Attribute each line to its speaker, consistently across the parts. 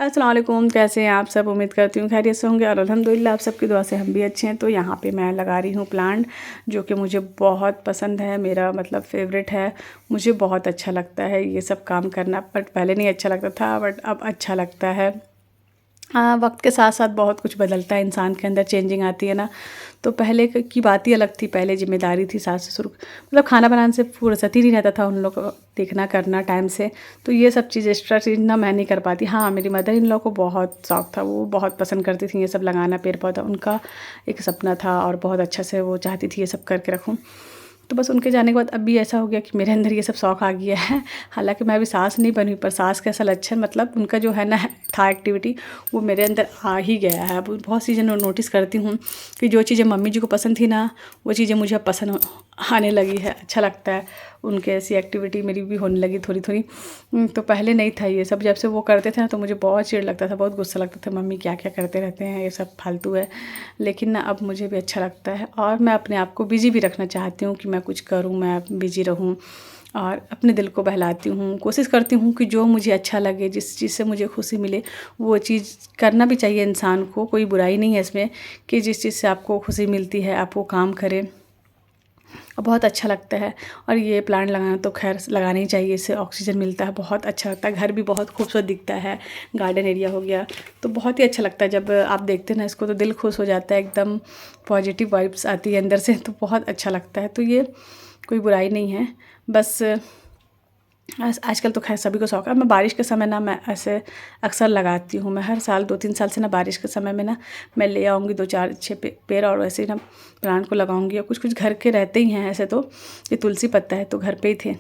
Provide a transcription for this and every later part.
Speaker 1: अस्सलाम वालेकुम, कैसे हैं आप सब। उम्मीद करती हूँ खैरियत से होंगे और अल्हम्दुलिल्लाह आप सबकी दुआ से हम भी अच्छे हैं। तो यहाँ पे मैं लगा रही हूँ प्लांट, जो कि मुझे बहुत पसंद है, मेरा मतलब फेवरेट है। मुझे बहुत अच्छा लगता है ये सब काम करना, बट पहले नहीं अच्छा लगता था, बट अब अच्छा लगता है। हाँ, वक्त के साथ साथ बहुत कुछ बदलता है, इंसान के अंदर चेंजिंग आती है ना। तो पहले की बात ही अलग थी। पहले जिम्मेदारी थी सास ससुर, मतलब खाना बनाने से फुर्सत ही नहीं रहता था उन लोग को देखना करना टाइम से। तो ये सब चीज़ एक्स्ट्रा चीज़ ना मैं नहीं कर पाती। हाँ, मेरी मदर इन लोग को बहुत शौक था, वो बहुत पसंद करती थी ये सब लगाना, पेड़ पौधा उनका एक सपना था और बहुत अच्छा से वो चाहती थी ये सब करके रखूँ। तो बस उनके जाने के बाद अब भी ऐसा हो गया कि मेरे अंदर ये सब शौक़ आ गया है। हालांकि मैं अभी सास नहीं बनी, पर सास का ऐसा लक्षण, मतलब उनका जो है ना था एक्टिविटी, वो मेरे अंदर आ ही गया है। अब बहुत चीज़ें नोटिस करती हूँ कि जो चीज़ें मम्मी जी को पसंद थी ना, वो चीज़ें मुझे अब पसंद आने लगी है। अच्छा लगता है, उनके ऐसी एक्टिविटी मेरी भी होने लगी थोड़ी थोड़ी। तो पहले नहीं था ये सब। जब से वो करते थे ना तो मुझे बहुत चिढ़ लगता था, बहुत गुस्सा लगता था, मम्मी क्या क्या करते रहते हैं, ये सब फालतू है। लेकिन ना अब मुझे भी अच्छा लगता है और मैं अपने आप को बिज़ी भी रखना चाहती हूँ कि मैं कुछ करूँ, मैं बिज़ी रहूँ और अपने दिल को बहलाती हूँ। कोशिश करती हूँ कि जो मुझे अच्छा लगे, जिस चीज़ से मुझे खुशी मिले, वो चीज़ करना भी चाहिए इंसान को। कोई बुराई नहीं है इसमें कि जिस चीज़ से आपको खुशी मिलती है आप वो काम करें, और बहुत अच्छा लगता है। और ये प्लांट लगाना तो खैर लगाना ही चाहिए, इससे ऑक्सीजन मिलता है, बहुत अच्छा लगता है, घर भी बहुत खूबसूरत दिखता है। गार्डन एरिया हो गया तो बहुत ही अच्छा लगता है। जब आप देखते हैं ना इसको तो दिल खुश हो जाता है, एकदम पॉजिटिव वाइब्स आती है अंदर से, तो बहुत अच्छा लगता है। तो ये कोई बुराई नहीं है, बस आजकल तो खैर सभी को शौक है। मैं बारिश के समय ना मैं ऐसे अक्सर लगाती हूँ। मैं हर साल 2-3 साल से ना बारिश के समय में ना मैं ले आऊँगी 2-4 अच्छे पेड़ और वैसे ही ना प्लांट को लगाऊंगी। और कुछ कुछ घर के रहते ही हैं ऐसे। तो ये तुलसी पत्ता है तो घर पे ही थे,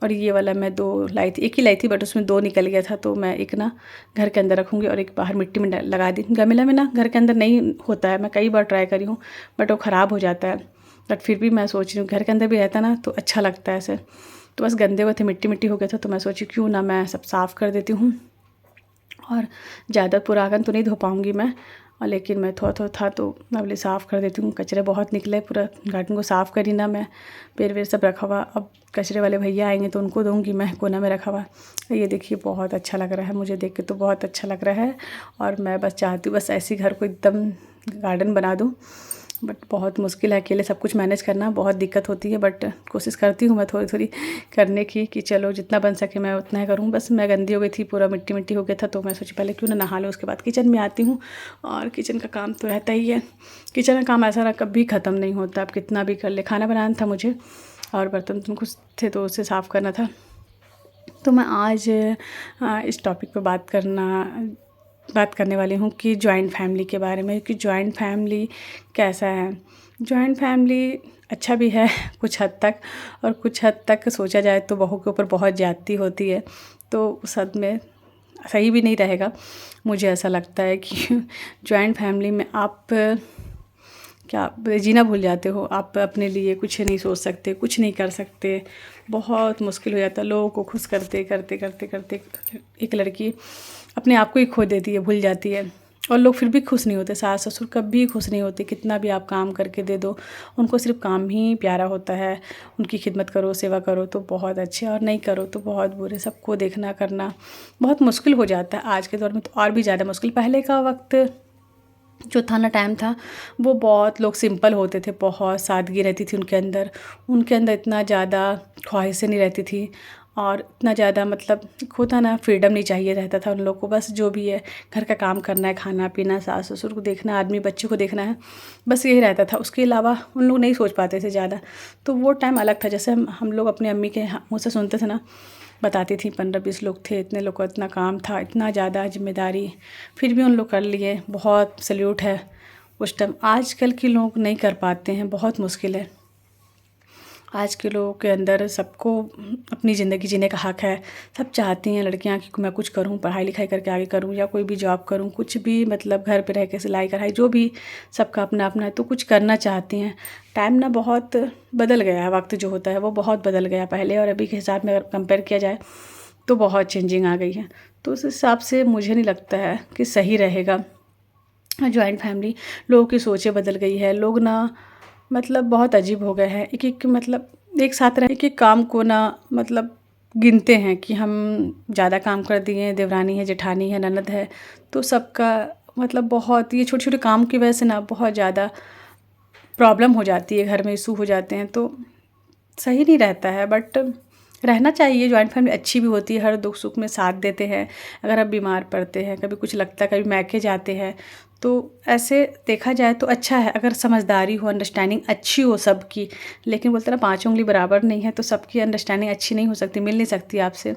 Speaker 1: और ये वाला मैं 2 लाई थी, एक ही लाई थी बट उसमें 2 निकल गया था। तो मैं एक ना घर के अंदर रखूँगी और एक बाहर मिट्टी में लगा दी। गमले में ना घर के अंदर नहीं होता है, मैं कई बार ट्राई करी हूँ बट वो ख़राब हो जाता है। बट फिर भी मैं सोच रही हूँ घर के अंदर भी रहता ना तो अच्छा लगता है ऐसे। तो बस गंदे हुए थे, मिट्टी मिट्टी हो गया था, तो मैं सोची क्यों ना मैं सब साफ़ कर देती हूँ। और ज़्यादा पूरा आंगन तो नहीं धो पाऊँगी मैं, और लेकिन मैं थोड़ा थोड़ा था तो मैं बोली साफ़ कर देती हूँ। कचरे बहुत निकले, पूरा गार्डन को साफ़ करी ना मैं, पेड़ वेड़ सब रखा हुआ। अब कचरे वाले भैया आएंगे तो उनको दूँगी मैं, कोना में रखा हुआ। ये देखिए बहुत अच्छा लग रहा है, मुझे देख के तो बहुत अच्छा लग रहा है। और मैं बस चाहती हूँ बस ऐसे घर को एकदम गार्डन बना दूँ, बट बहुत मुश्किल है, अकेले सब कुछ मैनेज करना बहुत दिक्कत होती है। बट कोशिश करती हूँ मैं थोड़ी थोड़ी करने की कि चलो जितना बन सके मैं उतना ही करूँ। बस मैं गंदी हो गई थी, पूरा मिट्टी मिट्टी हो गया था, तो मैं सोची पहले क्यों ना नहा लूँ, उसके बाद किचन में आती हूँ। और किचन का काम तो रहता ही है, किचन का काम ऐसा ना कभी ख़त्म नहीं होता, आप कितना भी कर ले। खाना बनाना था मुझे और बर्तन तुम कुछ थे तो उसे साफ़ करना था। तो मैं आज इस टॉपिक पर बात करने वाली हूँ कि जॉइंट फैमिली के बारे में, कि जॉइंट फैमिली कैसा है। जॉइंट फैमिली अच्छा भी है कुछ हद तक, और कुछ हद तक सोचा जाए तो बहू के ऊपर बहुत ज़्यादती होती है, तो उस हद में सही भी नहीं रहेगा। मुझे ऐसा लगता है कि जॉइंट फैमिली में आप क्या जीना भूल जाते हो, आप अपने लिए कुछ नहीं सोच सकते, कुछ नहीं कर सकते, बहुत मुश्किल हो जाता है। लोगों को खुश करते करते करते करते एक लड़की अपने आप को ही खो देती है, भूल जाती है, और लोग फिर भी खुश नहीं होते। सास ससुर कभी खुश नहीं होते, कितना भी आप काम करके दे दो, उनको सिर्फ काम ही प्यारा होता है। उनकी खिदमत करो, सेवा करो तो बहुत अच्छे, और नहीं करो तो बहुत बुरे। सबको देखना करना बहुत मुश्किल हो जाता है आज के दौर में, तो और भी ज़्यादा मुश्किल। पहले का वक्त जो था ना, टाइम था, वो बहुत लोग सिंपल होते थे, बहुत सादगी रहती थी उनके अंदर इतना ज़्यादा ख्वाहिशें नहीं रहती थी, और इतना ज़्यादा मतलब होता ना फ्रीडम नहीं चाहिए रहता था उन लोग को। बस जो भी है घर का काम करना है, खाना पीना, सास ससुर को देखना, आदमी बच्चे को देखना है, बस यही रहता था। उसके अलावा उन लोग नहीं सोच पाते थे ज़्यादा। तो वो टाइम अलग था। जैसे हम लोग अपनी अम्मी के मुँह से सुनते थे ना, बताती थी 15-20 लोग थे, इतने लोग को इतना काम था, इतना ज़्यादा जिम्मेदारी, फिर भी उन लोग कर लिए, बहुत सल्यूट है उस टाइम। आजकल के लोग नहीं कर पाते हैं, बहुत मुश्किल है। आज के लोगों के अंदर सबको अपनी ज़िंदगी जीने का हक़ है। सब चाहती हैं लड़कियां कि मैं कुछ करूं, पढ़ाई लिखाई करके आगे करूं, या कोई भी जॉब करूं, कुछ भी, मतलब घर पे रह के सिलाई कढ़ाई जो भी, सबका अपना अपना है, तो कुछ करना चाहती हैं। टाइम ना बहुत बदल गया है, वक्त जो होता है वो बहुत बदल गया पहले और अभी के हिसाब में अगर कंपेयर किया जाए तो बहुत चेंजिंग आ गई है। तो उस हिसाब से मुझे नहीं लगता है कि सही रहेगा जॉइंट फैमिली। लोगों की सोचें बदल गई है, लोग ना मतलब बहुत अजीब हो गए हैं। एक एक मतलब एक साथ रह, एक एक काम को ना मतलब गिनते हैं कि हम ज़्यादा काम कर दिए हैं, देवरानी है, जेठानी है, ननद है, तो सबका मतलब बहुत ये छोटे-छोटे काम की वजह से ना बहुत ज़्यादा प्रॉब्लम हो जाती है, घर में इशू हो जाते हैं, तो सही नहीं रहता है। बट रहना चाहिए, जॉइंट फैमिली अच्छी भी होती है, हर दुख सुख में साथ देते हैं। अगर आप बीमार पड़ते हैं, कभी कुछ लगता है, कभी मायके जाते हैं, तो ऐसे देखा जाए तो अच्छा है अगर समझदारी हो, अंडरस्टैंडिंग अच्छी हो सबकी। लेकिन बोलते हैं ना, पाँचों उँगली बराबर नहीं है, तो सबकी अंडरस्टैंडिंग अच्छी नहीं हो सकती, मिल नहीं सकती आपसे।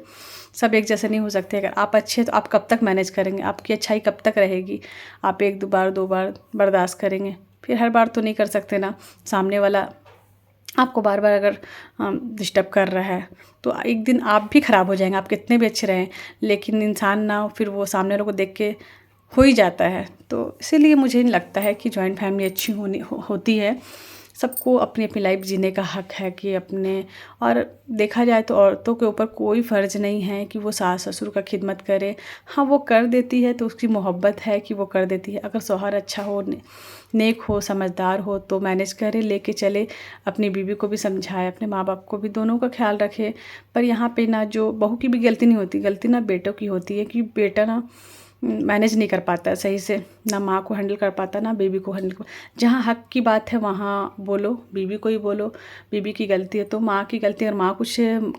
Speaker 1: सब एक जैसे नहीं हो सकते। अगर आप अच्छे हैं तो आप कब तक मैनेज करेंगे, आपकी अच्छाई कब तक रहेगी। आप 1 दो बार बर्दाश्त करेंगे, फिर हर बार तो नहीं कर सकते ना। सामने वाला आपको बार बार अगर डिस्टर्ब कर रहा है तो एक दिन आप भी ख़राब हो जाएंगे, आप कितने भी अच्छे रहें, लेकिन इंसान ना फिर वो सामने वालों को देख के हो ही जाता है। तो इसीलिए मुझे नहीं लगता है कि जॉइंट फैमिली अच्छी होती है। सबको अपनी अपनी लाइफ जीने का हक है कि अपने, और देखा जाए तो औरतों के ऊपर कोई फ़र्ज़ नहीं है कि वो सास ससुर का खिदमत करे। हाँ, वो कर देती है तो उसकी मोहब्बत है कि वो कर देती है। अगर शौहर अच्छा हो, नेक हो, समझदार हो तो मैनेज करे, लेके चले, अपनी बीवी को भी समझाए, अपने माँ बाप को भी, दोनों का ख्याल रखे। पर यहाँ पे ना जो बहू की भी गलती नहीं होती, गलती ना बेटों की होती है कि बेटा ना मैनेज नहीं कर पाता है सही से, ना माँ को हैंडल कर पाता, ना बेबी को हैंडल कर। जहाँ हक की बात है वहाँ बोलो, बीवी को ही बोलो। बीवी की गलती है तो माँ की गलती, अगर माँ कुछ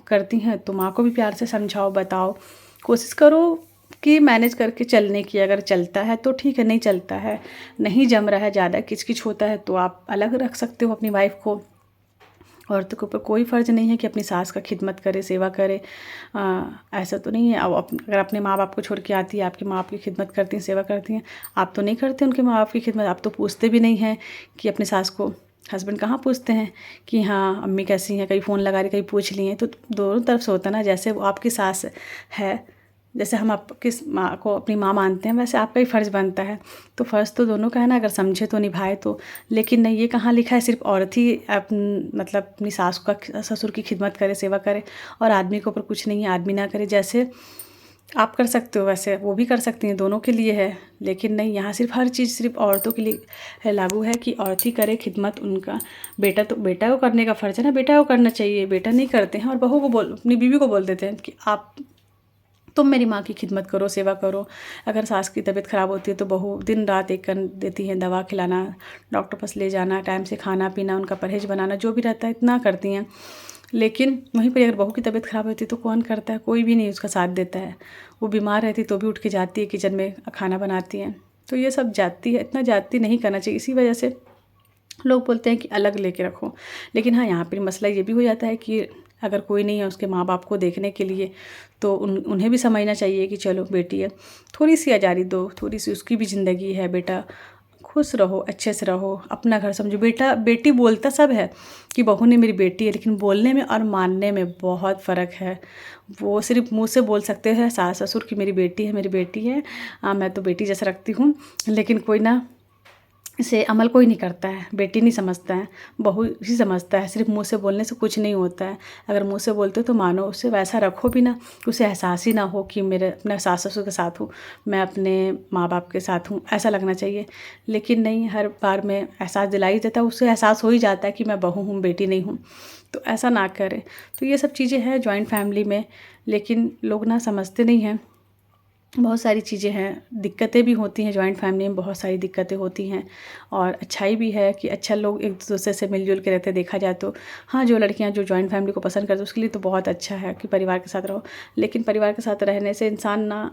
Speaker 1: करती हैं तो माँ को भी प्यार से समझाओ, बताओ, कोशिश करो कि मैनेज करके चलने की। अगर चलता है तो ठीक है, नहीं चलता है, नहीं जम रहा है, ज़्यादा किचकिच होता है तो आप अलग रख सकते हो अपनी वाइफ को। औरतों के ऊपर कोई फ़र्ज़ नहीं है कि अपनी सास का खिदमत करे, सेवा करे। ऐसा तो नहीं है। अब अगर अपने माँ बाप को छोड़ के आती है, आपके माँ बाप की खिदमत करती हैं, सेवा करती हैं, आप तो नहीं करते उनके माँ बाप की खिदमत, आप तो पूछते भी नहीं हैं कि अपनी सास को। हस्बैंड कहाँ पूछते हैं कि हाँ अम्मी कैसी हैं, कहीं फ़ोन लगा रही, कहीं पूछ लिए। तो दोनों तरफ से होता है ना, जैसे वो आपकी सास है, जैसे हम आपकी माँ को अपनी माँ मानते हैं, वैसे आपका ही फ़र्ज़ बनता है। तो फ़र्ज़ तो दोनों का है ना, अगर समझे तो निभाए तो। लेकिन नहीं, ये कहाँ लिखा है सिर्फ औरत ही मतलब अपनी सास का, ससुर की खिदमत करे, सेवा करे, और आदमी के ऊपर कुछ नहीं है, आदमी ना करे। जैसे आप कर सकते हो वैसे वो भी कर सकती हैं, दोनों के लिए है। लेकिन नहीं, यहाँ सिर्फ हर चीज़ सिर्फ औरतों के लिए है, लागू है कि औरत ही करे खिदमत। उनका बेटा तो बेटा को करने का फ़र्ज़ है ना, बेटा को करना चाहिए, बेटा नहीं करते हैं। और बहू को अपनी बीवी को बोल देते हैं कि आप, तुम मेरी माँ की खिदमत करो, सेवा करो। अगर सास की तबीयत ख़राब होती है तो बहू दिन रात एक कर देती हैं, दवा खिलाना, डॉक्टर पास ले जाना, टाइम से खाना पीना, उनका परहेज़ बनाना, जो भी रहता है इतना करती हैं। लेकिन वहीं पर अगर बहू की तबीयत ख़राब होती है तो कौन करता है, कोई भी नहीं उसका साथ देता है। वो बीमार रहती है तो भी उठ के जाती है किचन में, खाना बनाती हैं। तो ये सब जाती है, इतना जाती नहीं करना चाहिए। इसी वजह से लोग बोलते हैं कि अलग लेके रखो। लेकिन हाँ, यहाँ पर मसला ये भी हो जाता है कि अगर कोई नहीं है उसके माँ बाप को देखने के लिए, तो उन्हें भी समझना चाहिए कि चलो बेटी है, थोड़ी सी आज़ादी दो, थोड़ी सी उसकी भी ज़िंदगी है। बेटा खुश रहो, अच्छे से रहो, अपना घर समझो। बेटा बेटी बोलता सब है कि बहू ने मेरी बेटी है, लेकिन बोलने में और मानने में बहुत फ़र्क है। वो सिर्फ मुँह से बोल सकते हैं सास ससुर की मेरी बेटी है, मेरी बेटी है, मैं तो बेटी जैसा रखती हूँ, लेकिन कोई ना इसे अमल कोई नहीं करता है। बेटी नहीं समझता है, बहू ही समझता है। सिर्फ मुँह से बोलने से कुछ नहीं होता है। अगर मुँह से बोलते हो तो मानो, उसे वैसा रखो भी ना, उसे एहसास ही ना हो कि मेरे अपने सास ससुर के साथ हूँ, मैं अपने माँ बाप के साथ हूँ, ऐसा लगना चाहिए। लेकिन नहीं, हर बार में एहसास दिला ही देता है, उसे एहसास हो ही जाता है कि मैं बहू हूँ, बेटी नहीं हूँ। तो ऐसा ना करें। तो ये सब चीज़ें हैं जॉइंट फैमिली में, लेकिन लोग ना समझते नहीं हैं। बहुत सारी चीज़ें हैं, दिक्कतें भी होती हैं जॉइंट फैमिली में, बहुत सारी दिक्कतें होती हैं। और अच्छाई भी है कि अच्छा लोग एक दूसरे से मिलजुल के रहते देखा जाए तो। हाँ, जो लड़कियां जो जॉइंट फैमिली को पसंद करती हैं उसके लिए तो बहुत अच्छा है कि परिवार के साथ रहो। लेकिन परिवार के साथ रहने से इंसान ना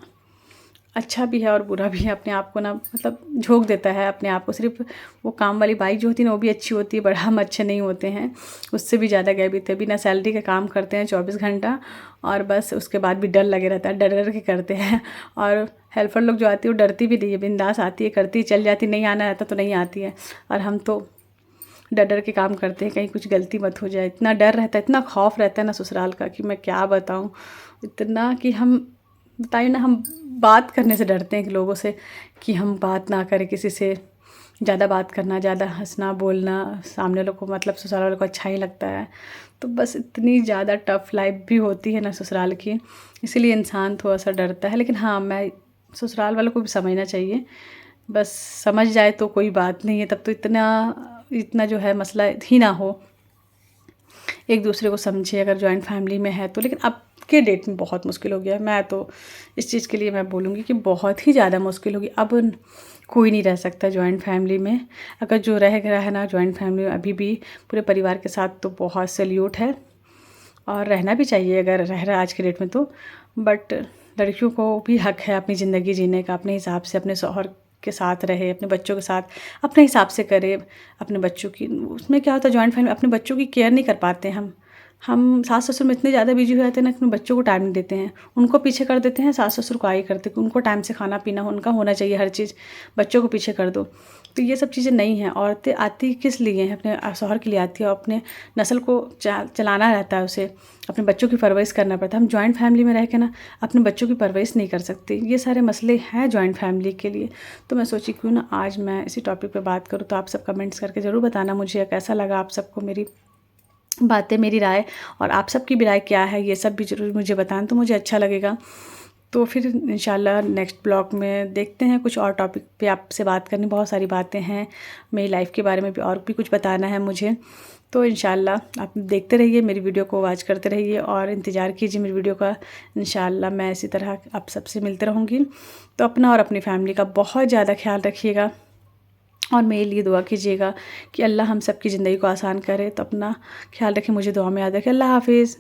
Speaker 1: अच्छा भी है और बुरा भी है। अपने आप को ना मतलब झोंक देता है अपने आप को। सिर्फ वो काम वाली बाई जो होती है ना, वो भी अच्छी होती है, बड़ा हम अच्छे नहीं होते हैं, उससे भी ज़्यादा गैबित है। बिना सैलरी के काम करते हैं 24 घंटा, और बस उसके बाद भी डर लगे रहता है, डर डर के करते हैं। और हेल्पर लोग जो आती है वो डरती भी नहीं है, बिंदास आती है, करती चल जाती, नहीं आना रहता तो नहीं आती है। और हम तो डर डर के काम करते हैं, कहीं कुछ गलती मत हो जाए। इतना डर रहता है, इतना खौफ रहता है ना ससुराल का कि मैं क्या बताऊँ। इतना कि हम बताइए ना, हम बात करने से डरते हैं कि लोगों से, कि हम बात ना करें किसी से। ज़्यादा बात करना, ज़्यादा हंसना बोलना, सामने लोग को मतलब ससुराल वालों को अच्छा ही लगता है। तो बस इतनी ज़्यादा टफ लाइफ भी होती है ना ससुराल की, इसीलिए इंसान थोड़ा सा डरता है। लेकिन हाँ, मैं ससुराल वालों को भी समझना चाहिए। बस समझ जाए तो कोई बात नहीं है, तब तो इतना जो है मसला ही ना हो, एक दूसरे को समझे अगर जॉइंट फैमिली में है तो। लेकिन अब के डेट में बहुत मुश्किल हो गया। मैं तो इस चीज़ के लिए मैं बोलूँगी कि बहुत ही ज़्यादा मुश्किल होगी। अब कोई नहीं रह सकता जॉइंट फैमिली में। अगर जो रह गया है ना जॉइंट फैमिली में अभी भी पूरे परिवार के साथ, तो बहुत सैल्यूट है और रहना भी चाहिए अगर रह रहा है आज के डेट में तो। बट लड़कियों को भी हक है अपनी ज़िंदगी जीने का, अपने हिसाब से अपने शौहर के साथ रहे, अपने बच्चों के साथ अपने हिसाब से करे। अपने बच्चों की उसमें क्या होता है जॉइंट फैमिली, अपने बच्चों की केयर नहीं कर पाते हैं हम सास ससुर में इतने ज़्यादा बिजी हो जाते हैं ना, अपने बच्चों को टाइम नहीं देते हैं, उनको पीछे कर देते हैं। सास ससुर को आगे करते कि उनको टाइम से खाना पीना उनका होना चाहिए, हर चीज़ बच्चों को पीछे कर दो। तो ये सब चीज़ें नहीं हैं। औरतें आती किस लिए हैं? अपने शौहर के लिए आती है और अपने नस्ल को चलाना रहता है, उसे अपने बच्चों की परवरिश करना पड़ता है। हम जॉइंट फैमिली में रह के ना अपने बच्चों की परवरिश नहीं कर सकते। ये सारे मसले हैं जॉइंट फैमिली के लिए। तो मैं सोची क्यों ना आज मैं इसी टॉपिक पे बात करूँ। तो आप सब कमेंट्स करके ज़रूर बताना मुझे कैसा लगा आप सबको मेरी बातें, मेरी राय, और आप सबकी भी राय क्या है, ये सब भी ज़रूर मुझे बताएं तो मुझे अच्छा लगेगा। तो फिर इंशाल्लाह नेक्स्ट ब्लॉग में देखते हैं, कुछ और टॉपिक पे आपसे बात करनी, बहुत सारी बातें हैं मेरी लाइफ के बारे में भी, और भी कुछ बताना है मुझे। तो इंशाल्लाह आप देखते रहिए मेरी वीडियो को, वॉच करते रहिए और इंतज़ार कीजिए मेरी वीडियो का। इंशाल्लाह मैं इसी तरह आप सबसे मिलते रहूँगी। तो अपना और अपनी फैमिली का बहुत ज़्यादा ख्याल रखिएगा और मेरे लिए दुआ कीजिएगा कि अल्लाह हम सब की ज़िंदगी को आसान करे। तो अपना ख्याल रखें, मुझे दुआ में याद रखें। अल्लाह हाफिज़।